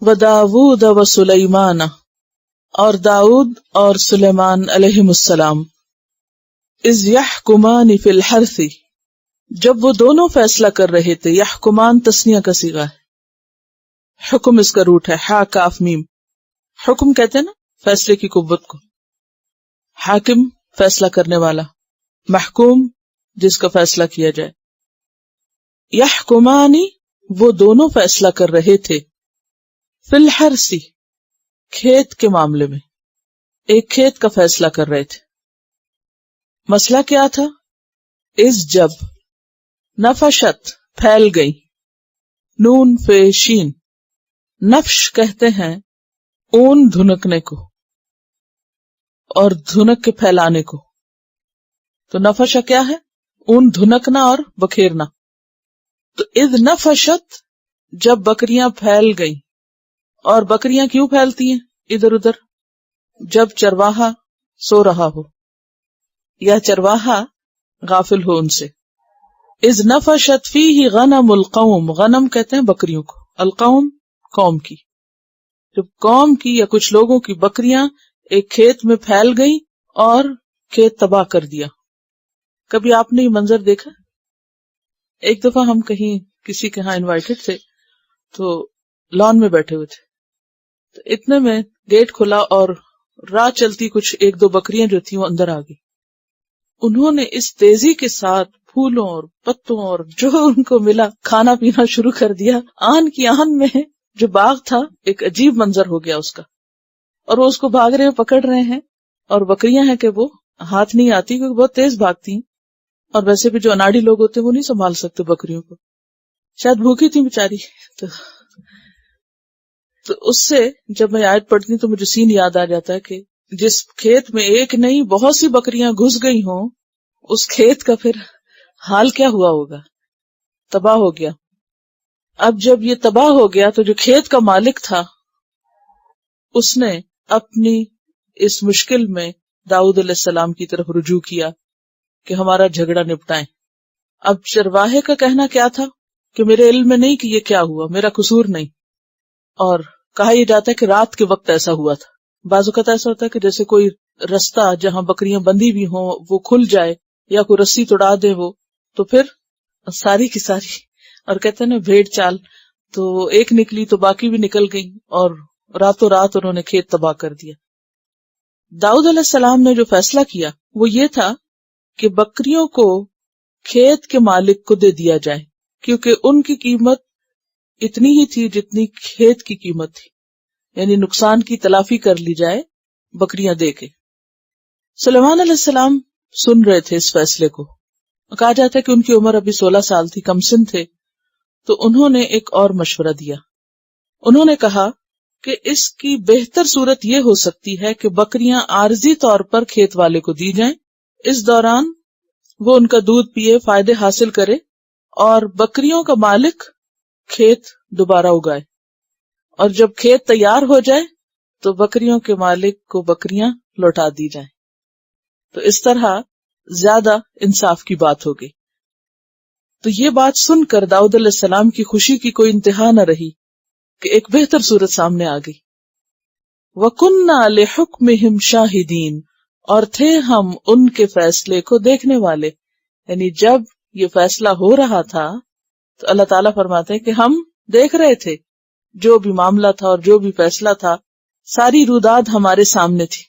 وداود وسلیمان، اور داؤد اور سلیمان علیہم السلام، اذ یحکمان فی الحرث، جب وہ دونوں فیصلہ کر رہے تھے. یحکمان تسنیہ کا صیغہ ہے، حکم اس کا روٹ ہے ہا کاف میم. حکم کہتے ہیں نا فیصلے کی قوت کو. حاکم فیصلہ کرنے والا، محکوم جس کا فیصلہ کیا جائے. یحکمانی وہ دونوں فیصلہ کر رہے تھے، فی الحرث کھیت کے معاملے میں، ایک کھیت کا فیصلہ کر رہے تھے. مسئلہ کیا تھا؟ اس جب نفشت پھیل گئی، نون فے شین. نفش کہتے ہیں اون دھنکنے کو اور دھنک کے پھیلانے کو. تو نفشہ کیا ہے؟ اون دھنکنا اور بکھیرنا. تو اذ نفشت جب بکریاں پھیل گئی. اور بکریاں کیوں پھیلتی ہیں ادھر ادھر؟ جب چرواہا سو رہا ہو یا چرواہا غافل ہو ان سے. اذ نفشت فیہ غنم القوم، غنم کہتے ہیں بکریوں کو، القوم قوم کی. جب قوم کی یا کچھ لوگوں کی بکریاں ایک کھیت میں پھیل گئی اور کھیت تباہ کر دیا. کبھی آپ نے یہ منظر دیکھا؟ ایک دفعہ ہم کہیں کسی کے ہاں انوائٹڈ تھے، تو لان میں بیٹھے ہوئے تھے، تو اتنے میں گیٹ کھلا اور راہ چلتی کچھ ایک دو بکریاں جو تھیں وہ اندر آ گئی. انہوں نے اس تیزی کے ساتھ پھولوں اور پتوں اور جو ان کو ملا کھانا پینا شروع کر دیا. آن کی آن میں جو باغ تھا ایک عجیب منظر ہو گیا اس کا، اور وہ اس کو بھاگ رہے ہیں، پکڑ رہے ہیں. اور بکریاں ہیں کہ وہ ہاتھ نہیں آتی کیونکہ بہت تیز بھاگتی ہیں، اور ویسے بھی جو اناڑی لوگ ہوتے ہیں وہ نہیں سنبھال سکتے بکریوں کو، شاید بھوکی تھی بیچاری. تو اس سے جب میں آیت پڑھتی ہوں تو مجھے سین یاد آ جاتا ہے کہ جس کھیت میں ایک نہیں بہت سی بکریاں گھس گئی ہوں، اس کھیت کا پھر حال کیا ہوا ہوگا؟ تباہ ہو گیا. اب جب یہ تباہ ہو گیا تو جو کھیت کا مالک تھا اس نے اپنی اس مشکل میں داؤد علیہ السلام کی طرف رجوع کیا کہ ہمارا جھگڑا نپٹائیں. اب چرواہے کا کہنا کیا تھا کہ میرے علم میں نہیں کہ یہ کیا ہوا، میرا قصور نہیں. اور کہا یہ جاتا ہے کہ رات کے وقت ایسا ہوا تھا. بعض اوقات ایسا ہوتا ہے کہ جیسے کوئی رستہ جہاں بکریاں بندھی بھی ہوں وہ کھل جائے یا کوئی رسی توڑا دے وہ، تو پھر ساری کی ساری، اور کہتے ہیں نا بھیڑ چال، تو ایک نکلی تو باقی بھی نکل گئی اور راتوں رات انہوں نے کھیت تباہ کر دیا. داؤد علیہ السلام نے جو فیصلہ کیا وہ یہ تھا کہ بکریوں کو کھیت کے مالک کو دے دیا جائے، کیونکہ ان کی قیمت اتنی ہی تھی جتنی کھیت کی قیمت تھی، یعنی نقصان کی تلافی کر لی جائے بکریاں دے کے. سلیمان علیہ السلام سن رہے تھے اس فیصلے کو. کہا جاتا ہے کہ ان کی عمر ابھی 16 سال تھی، کم سن تھے. تو انہوں نے ایک اور مشورہ دیا. انہوں نے کہا کہ اس کی بہتر صورت یہ ہو سکتی ہے کہ بکریاں عارضی طور پر کھیت والے کو دی جائیں، اس دوران وہ ان کا دودھ پیے، فائدے حاصل کرے، اور بکریوں کا مالک کھیت دوبارہ اگائے، اور جب کھیت تیار ہو جائے تو بکریوں کے مالک کو بکریاں لوٹا دی جائیں. تو اس طرح زیادہ انصاف کی بات ہو گئی. تو یہ بات سن کر داؤد علیہ السلام کی خوشی کی کوئی انتہا نہ رہی کہ ایک بہتر صورت سامنے آ گئی. وَكُنَّا لِحُكْمِهِمْ شَاهِدِينَ، اور تھے ہم ان کے فیصلے کو دیکھنے والے. یعنی جب یہ فیصلہ ہو رہا تھا تو اللہ تعالیٰ فرماتے ہیں کہ ہم دیکھ رہے تھے جو بھی معاملہ تھا اور جو بھی فیصلہ تھا، ساری روداد ہمارے سامنے تھی.